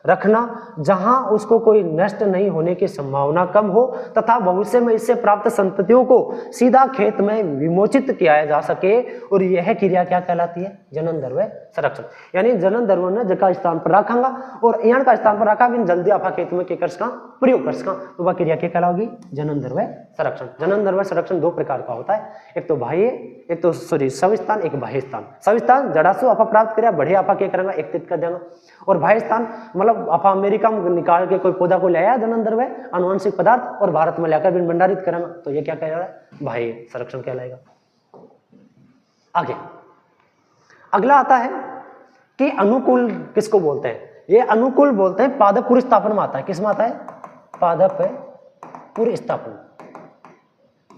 रखना जहां उसको कोई नष्ट नहीं होने की संभावना कम हो तथा भविष्य में इससे प्राप्त संततियों को सीधा खेत में विमोचित किया जा सके, और यह क्रिया क्या कहलाती है, जनन द्रव्य संरक्षण। यानी जनन द्रव्य ने जगह स्थान पर रखांगा और यहाँ का स्थान पर रखा बिन जल्दी आपा खेत में केकर्स का प्रयोग कर सका, तो वह क्रिया क्या कहलाओगी, जनन द्रव्य संरक्षण। जनन द्रव्य संरक्षण 2 प्रकार का होता है, एक तो बाह्य, एक तो स्वस्थान, एक बाह्य स्थान। स्वस्थान जड़ासु आपा प्राप्त करेगा, बढ़िया आपा क्या करेंगे, एकत्रित कर देगा। और बाह्य स्थान मतलब आपा अमेरिका में निकाल के कोई पौधा को लाया जनन द्रव्य आनुवंशिक पदार्थ और भारत में लाकर बिन भंडारित करेंगे, तो ये क्या कहलाएगा, बाह्य संरक्षण कहलाएगा। आगे अगला आता है कि अनुकूल किसको बोलते हैं, ये अनुकूल बोलते हैं पादप पुर स्थापन में आता है। किसमें आता है, पादप पुर स्थापन।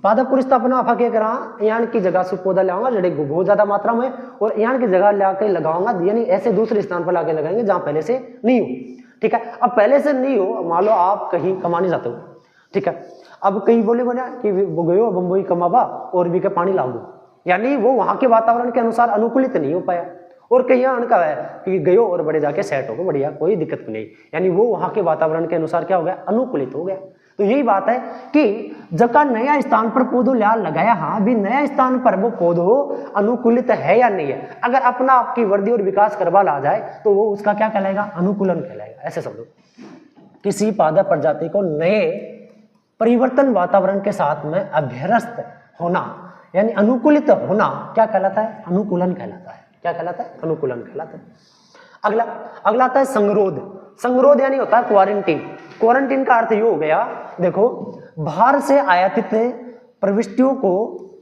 पादप पुर स्थापन आपा क्या करा, यहाँ की जगह से पौधा लाऊंगा जड़े बहुत ज्यादा मात्रा में और यहाँ की जगह लाके लगाऊंगा, यानी ऐसे दूसरे स्थान पर लाके लगाएंगे जहां पहले से नहीं हो, ठीक है। अब पहले से नहीं हो, मान लो आप कहीं कमाने जाते हो, ठीक है, अब कहीं बोले बना कि गयो बम्बई कमाबा और भी के पानी लाओ, यानी वो वहां के वातावरण के अनुसार अनुकूलित नहीं हो पाया। और कहीं अनका है कि गयो और बड़े जाके सेट हो गए, बढ़िया, कोई दिक्कत नहीं, यानी वो वहां के वातावरण के अनुसार क्या हो गया, अनुकूलित हो गया। तो यही बात है कि जब का नया स्थान पर पौधो लगाया, हाँ भी नया स्थान पर वो पौधो अनुकूलित है या नहीं है। अगर अपना आपकी वृद्धि और विकास करवा ला जाए तो वो उसका क्या कहलाएगा, अनुकूलन कहलाएगा। ऐसे समझो, किसी पादप प्रजाति को नए परिवर्तन वातावरण के साथ में अभ्यस्त होना यानी अनुकूलित होना क्या कहलाता है, अनुकूलन कहलाता है। क्या कहलाता है, अनुकूलन कहलाता है। अगला आता है संगरोध। संगरोध यानी होता है क्वारंटीन। क्वारंटीन का अर्थ ये हो गया, देखो बाहर से आयातित प्रविष्टियों को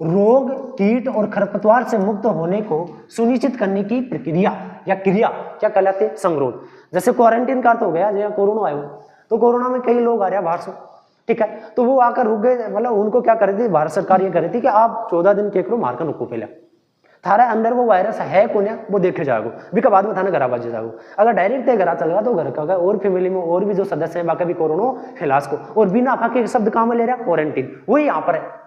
रोग, कीट और खरपतवार से मुक्त होने को सुनिश्चित करने की प्रक्रिया या क्रिया क्या कहलाती है, संगरोध। जैसे क्वारंटीन का अर्थ हो गया, जैसे कोरोना आया तो कोरोना में कई लोग आ रहे हैं बाहर से, ठीक है, तो वो आकर रुक गए, मतलब उनको क्या कर रही थी भारत सरकार, ये कर रही थी कि आप 14 दिन के करो मारकर नुको पहले थारे अंदर वो वायरस है कौन है वो देखे जाओगे, भी का बाद में थाने घर बाजे जाओगे। अगर डायरेक्ट घर चलेगा तो घर का और फैमिली में और भी जो सदस्य हैं बाकी भी कोरोना फैलास को, और बिना आपा के शब्द काम में ले रहा क्वारंटीन, वही यहाँ पर है।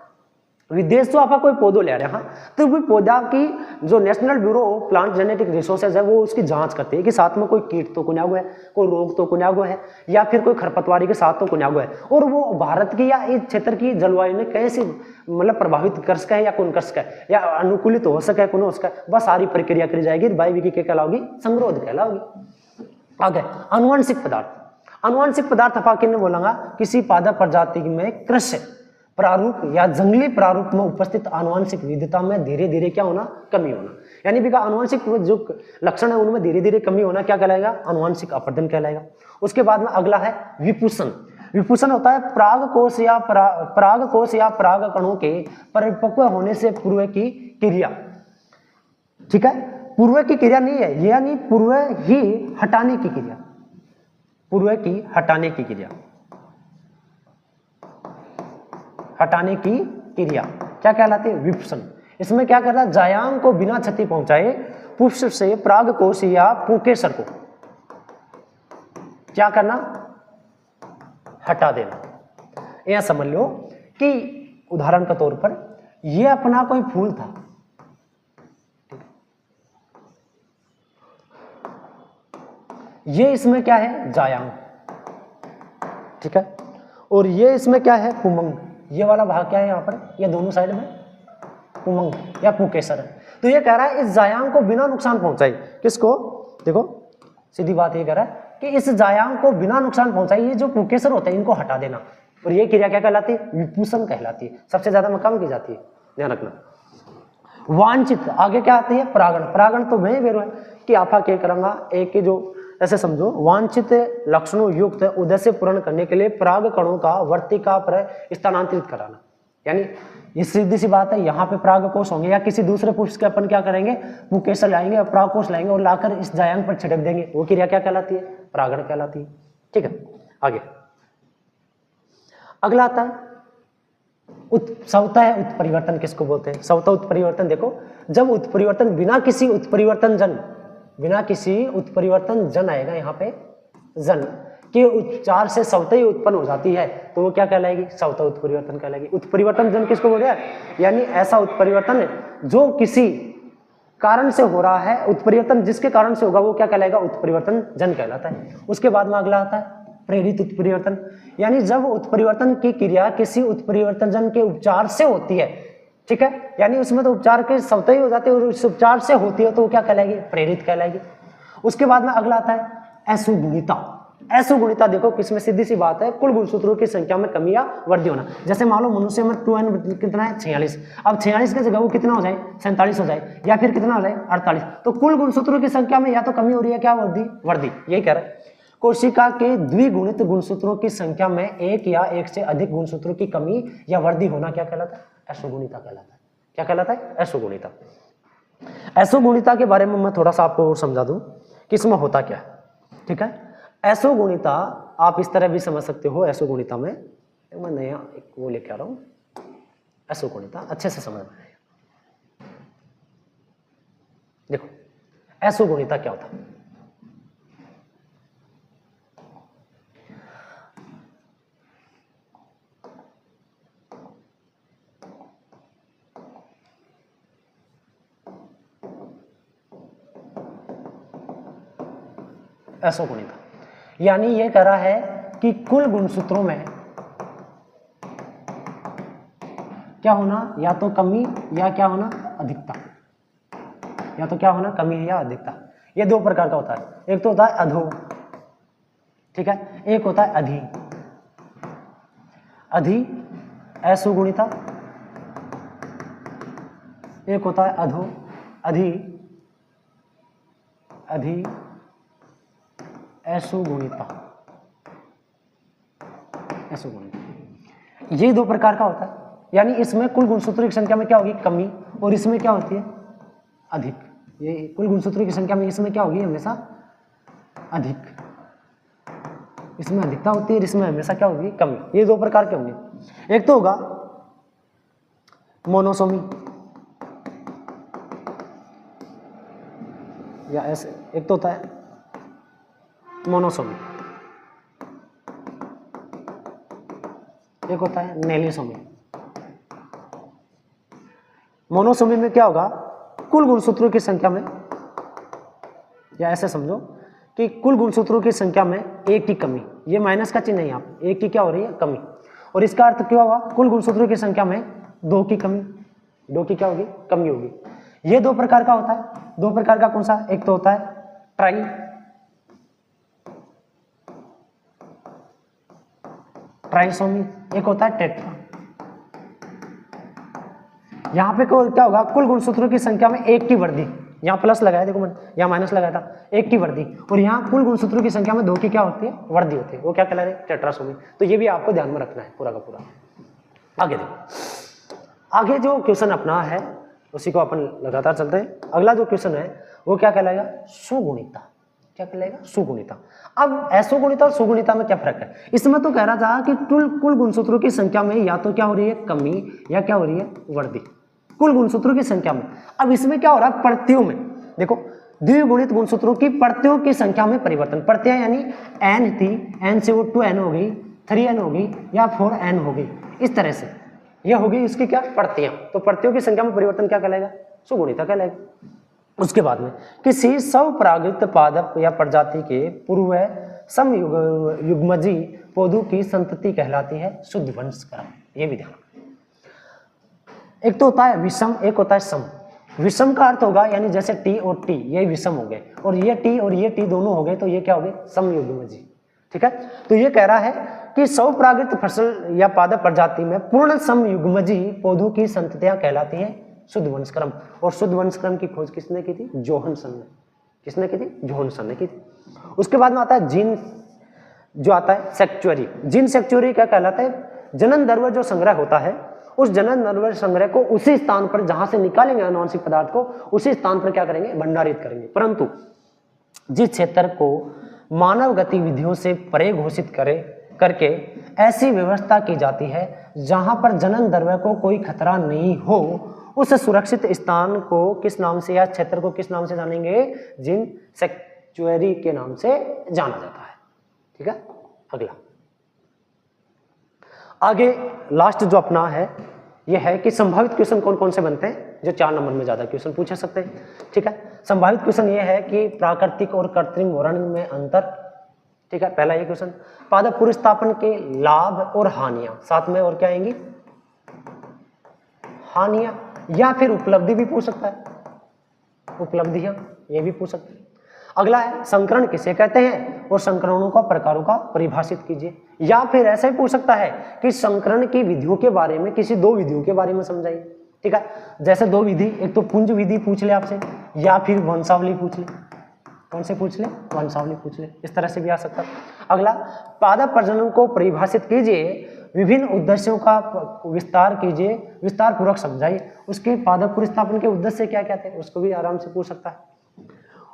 विदेश तो आपा कोई पौधो ले रहे हैं, हाँ तो भी पौधा की जो national bureau of plant genetic resources है वो उसकी जांच करती है कि साथ में कोई कीट तो कुन्यागो है, कोई रोग तो कुन्यागो है, या फिर कोई खरपतवारी के साथ तो कुन्यागो है, और वो भारत की या इस क्षेत्र की जलवायु में कैसे मतलब प्रभावित कर सके या कौन कर सके या अनुकूलित हो सके कौन हो सके, बस सारी प्रक्रिया करी जाएगी। बायोविकी क्या कहलाओगी, संगरोध कहलाओगी। आगे आनुवंशिक पदार्थ। आनुवंशिक पदार्थ अपा किन्ने बोलेंगा, किसी पादप प्रजाति में कृषि प्रारूप या जंगली प्रारूप में उपस्थित आनुवंशिक विविधता में धीरे धीरे क्या होना, कमी होना, यानी भी आनुवंशिक जो लक्षण है उनमें धीरे धीरे कमी होना क्या कहलाएगा, आनुवंशिक अपर्दन कहलाएगा। उसके बाद में अगला है विपुषण। विपुषण होता है पराग कोश या पराग कणों के परिपक्व होने से पूर्व की क्रिया, ठीक है, पूर्व की क्रिया नहीं है, यानी पूर्व ही हटाने की क्रिया, पूर्व की हटाने की क्रिया, हटाने की क्रिया क्या कहलाती है, विपुषण। इसमें क्या करता है, जायांग को बिना क्षति पहुंचाए पुष्प से परागकोश या पुंकेसर को क्या करना, हटा देना। यह समझ लो कि उदाहरण के तौर पर यह अपना कोई फूल था, ये इसमें क्या है, जायांग, ठीक है, और ये इसमें क्या है, पुमंग, ये वाला भाग क्या है यहाँ पर, ये दोनों साइड में पुमंग या पुंकेसर है। तो ये कह रहा है इस जायांग को बिना नुकसान पहुंचाई, किसको, देखो सीधी बात ये कह रहा है कि इस जायांग को बिना नुकसान पहुंचाई ये जो पुंकेसर होते हैं इनको हटा देना, और ये क्रिया क्या कहलाती है, विपुषण कहलाती है। सबसे ज्यादा में कम की जाती है, ध्यान रखना। वांछित आगे क्या आती है, परागण। परागण तो मैं बेरो है कि आपा क्या करूंगा, एक की जो ऐसे समझो, वांछित लक्षणों युक्त उद्देश्य पूर्ण करने के लिए पराग कणों का वर्तिका पर स्थानांतरित कराना, यानी ये सीधी सी बात है, यहाँ पे परागकोश होंगे या किसी दूसरे पुष्प के अपन क्या करेंगे, पुंकेसर लाएंगे और परागकोश लाएंगे और लाकर इस जायांग पर छिड़क देंगे, वो क्रिया क्या कहलाती है, परागण कहलाती है। ठीक है, आगे अगला आता है स्वतः उत्परिवर्तन। किसको बोलते हैं, स्वतः उत्परिवर्तन। देखो जब उत्परिवर्तन बिना किसी उत्परिवर्तन जन आएगा, यहाँ पे जन के उच्चार से स्वतः ही उत्पन्न हो जाती है तो वो क्या कहलाएगी, स्वतः उत्परिवर्तन कहलाएगी। उत्परिवर्तन जन किसको बोल रहा है, यानी ऐसा उत्परिवर्तन जो किसी कारण से हो रहा है, उत्परिवर्तन जिसके कारण से होगा वो क्या कहलाएगा, उत्परिवर्तन जन कहलाता है। उसके बाद में अगला आता है प्रेरित उत्परिवर्तन, यानी जब उत्परिवर्तन की क्रिया किसी उत्परिवर्तन जन के उपचार से होती है, ठीक है, यानी उसमें तो उपचार के स्वतः ही हो जाते हैं और उस उपचार से होती है तो वो क्या कहलाएगी, प्रेरित कहलाएगी। उसके बाद में अगला आता है असुगुणिता। असुगुणिता देखो किसमें, सीधी सी बात है, कुल गुणसूत्रों की संख्या में कमी या वृद्धि होना। जैसे मान लो मनुष्य में 2n कितना है, 46, अब 46 की जगह वो कितना हो जाए, 47 हो जाए, या फिर कितना हो जाए, 48, तो कुल गुणसूत्रों की संख्या में या तो कमी हो रही है क्या, वृद्धि, यही कह रहे हैं। कोशिका के द्विगुणित गुणसूत्रों की संख्या में एक या एक से अधिक गुणसूत्रों की कमी या वृद्धि होना क्या कहलाता है, असुगुणिता कहलाता है। क्या कहलाता है, असुगुणिता। असुगुणिता के बारे में मैं थोड़ा सा आपको और समझा दूं कि इसमें होता क्या है, ठीक है। असुगुणिता आप इस तरह भी समझ सकते हो, असुगुणिता में मैं नया एक वो लेके आ रहा हूं, असुगुणिता अच्छे से समझ में। देखो असुगुणिता क्या होता है, असुगुणिता यानी ये कह रहा है कि कुल गुणसूत्रों में क्या होना, या तो कमी या क्या होना, अधिकता, या तो क्या होना, कमी या अधिकता। ये दो प्रकार का होता है, एक तो होता है अधो, ठीक है, एक होता है अधि। अधि असुगुणिता, एक होता है अधो, अधि अधि असुगुणिता, असुगुणिता। ये दो प्रकार का होता है, यानी इसमें कुल गुणसूत्रों की संख्या में क्या होगी, कमी, और इसमें क्या होती है, अधिक। ये कुल गुणसूत्रों की संख्या में इसमें क्या होगी, हमेशा अधिक, इसमें अधिकता होती है, इसमें हमेशा क्या होगी, कमी। ये दो प्रकार के होंगे। एक तो होगा मोनोसोमी, या ऐसे, एक तो होता है मोनोसोमी, एक होता है नेलिसोमी। मोनोसोमी में क्या होगा, कुल गुणसूत्रों की संख्या में, या ऐसे समझो कि कुल गुणसूत्रों की संख्या में एक की कमी, ये माइनस का चिन्ह है यहाँ पे, एक की क्या हो रही है, कमी। और इसका अर्थ क्या हुआ, कुल गुणसूत्रों की संख्या में दो की कमी, दो की क्या होगी, कमी होगी। ये दो प्रकार का होता है। दो प्रकार का कौन सा, एक तो होता है ट्राई, ट्राइसोमी, एक होता है टेट्रा। यहां पे क्या होगा, कुल गुणसूत्रों की संख्या में एक की वृद्धि, यहाँ प्लस लगाया देखो मैंने, यहाँ माइनस लगाया था, एक की वृद्धि, और यहाँ कुल गुणसूत्रों की संख्या में दो की क्या होती है, वृद्धि होती है, वो क्या कहला रहे, टेट्रासोमी। तो ये भी आपको ध्यान में रखना है पूरा का पूरा। आगे देखो, आगे जो क्वेश्चन अपना है उसी को अपन लगातार चलते हैं। अगला जो क्वेश्चन है वो क्या कहलाएगा, सुगुणिता। क्या कहलाएगा, सुगुणिता। अब असुगुणिता और सुगुणिता में क्या फर्क है, इसमें तो कह रहा था कि कुल गुणसूत्रों की संख्या में या तो क्या हो रही है, कमी, या क्या हो रही है, वृद्धि, कुल गुणसूत्रों की संख्या में। अब इसमें क्या हो रहा है, प्रत्ययों में देखो, द्विगुणित गुणसूत्रों की प्रत्ययों की संख्या में परिवर्तन। प्रत्यय यानी n थी, n से वो 2n हो गई, 3n हो गई, या 4n हो गई, इस तरह से ये होगी इसकी क्या, प्रत्यय। तो प्रत्ययों की संख्या में परिवर्तन क्या कहलाएगा, सुगुणिता कहलाएगा। उसके बाद में किसी स्वपरागित पादप या प्रजाति के पूर्व समयुग्मजी पौधों की संतति कहलाती है शुद्ध वंशक्रम। ये भी ध्यान। एक तो होता है विषम, एक होता है सम। विषम का अर्थ होगा यानी जैसे टी और टी ये विषम हो गए, और ये टी और ये टी दोनों हो गए, तो ये क्या हो गए, समयुग्मजी। ठीक है, तो ये कह रहा है कि स्वपरागित फसल या पादप प्रजाति में पूर्ण समयुग्मजी पौधों की संततियां कहलाती हैं शुद्ध वंशक्रम। और शुद्ध वंशक्रम की खोज किसने की थी, जोहानसन ने। किसने की थी, जोहानसन ने की थी। उसके बाद में आता है जीन, जो आता है सेक्चुअरी। जीन सेक्चुअरी क्या कहलाता है, जनन द्रव्य जो संग्रह होता है, उस जनन द्रव्य संग्रह को उसी स्थान पर जहां से निकालेंगे अनुवांशिक पदार्थ को, उसी स्थान पर क्या करेंगे, भंडारित करेंगे। परंतु जिस क्षेत्र को मानव गतिविधियों से परे घोषित करके ऐसी व्यवस्था की जाती है जहां पर जनन द्रव्य को कोई खतरा नहीं हो, उस सुरक्षित स्थान को किस नाम से या क्षेत्र को किस नाम से जानेंगे, जीन सेक्चुअरी के नाम से जाना जाता है। ठीक है, अगला आगे लास्ट जो अपना है यह है कि संभावित क्वेश्चन कौन कौन से बनते हैं, जो 4 नंबर में ज्यादा क्वेश्चन पूछा सकते हैं। ठीक है, संभावित क्वेश्चन यह है कि प्राकृतिक और कृत्रिम वर्ण में अंतर। ठीक है, पहला ये क्वेश्चन, पादप पुनर्स्थापन के लाभ और हानियां, साथ में और क्या आएंगी, हानियां, या फिर उपलब्धि भी पूछ सकता है, उपलब्धियां ये भी पूछ सकते हैं। अगला है संकरण किसे कहते हैं और संकरणों का प्रकारों का परिभाषित कीजिए। या फिर ऐसा ही पूछ सकता है कि संकरण की विधियों के बारे में किसी 2 विधियों के बारे में समझाइए। ठीक है, जैसे 2 विधि, एक तो पुंज विधि पूछ ले आपसे, या फिर वंशावली पूछ ले। कौन से पूछ ले, वंशावली पूछ ले, इस तरह से भी आ सकता है। अगला, पादप प्रजनन को परिभाषित कीजिए, विभिन्न उद्देश्यों का विस्तार कीजिए, विस्तार पूर्वक समझाइए। उसके पादप पुनर्स्थापन के उद्देश्य क्या क्या थे, उसको भी आराम से पूछ सकता है।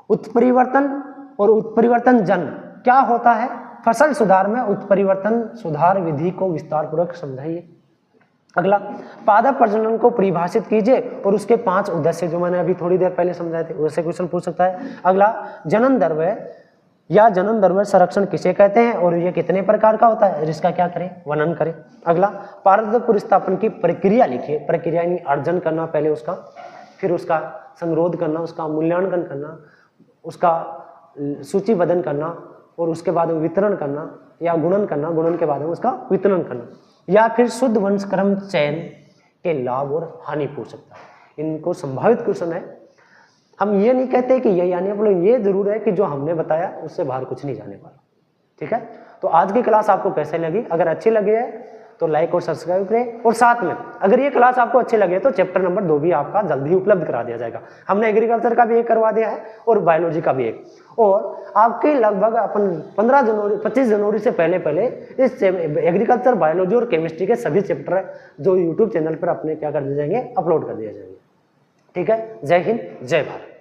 उत्परिवर्तन और उत्परिवर्तन जन्म क्या होता है, फसल सुधार में उत्परिवर्तन सुधार विधि को विस्तार पूर्वक समझाइए। अगला, पादप प्रजनन को परिभाषित कीजिए और उसके 5 उद्देश्य जो मैंने अभी थोड़ी देर पहले समझाए थे, वैसे क्वेश्चन पूछ सकता है। अगला, जनन द्रव्य या जनन द्रव्य संरक्षण किसे कहते हैं और यह कितने प्रकार का होता है, इसका क्या करें, वर्णन करें। अगला, पादप पुनर्स्थापन की प्रक्रिया लिखिए। प्रक्रिया यानी अर्जन करना पहले उसका, फिर उसका संरोध करना, उसका मूल्यांकन करना, उसका सूचीबद्धन करना, और उसके बाद वितरण करना या गुणन करना, गुणन के बाद में उसका वितरण करना। या फिर शुद्ध वंशक्रम चयन के लाभ और हानि पूछ सकता है। इनको संभावित क्वेश्चन है। हम ये नहीं कहते कि यही आने वाला, ये जरूर है कि जो हमने बताया उससे बाहर कुछ नहीं जाने वाला। ठीक है, तो आज की क्लास आपको कैसे लगी? अगर अच्छी लगी है तो लाइक और सब्सक्राइब करें, और साथ में अगर ये क्लास आपको अच्छी लगे तो चैप्टर नंबर 2 भी आपका जल्दी ही उपलब्ध करा दिया जाएगा। हमने एग्रीकल्चर का भी एक करवा दिया है और बायोलॉजी का भी एक, और आपके लगभग अपन 15 जनवरी 25 जनवरी से पहले इस एग्रीकल्चर, बायोलॉजी और केमिस्ट्री के सभी चैप्टर जो यूट्यूब चैनल पर अपने क्या कर दिए जाएंगे, अपलोड कर दिए जाएंगे। ठीक है, जय हिंद, जय भारत।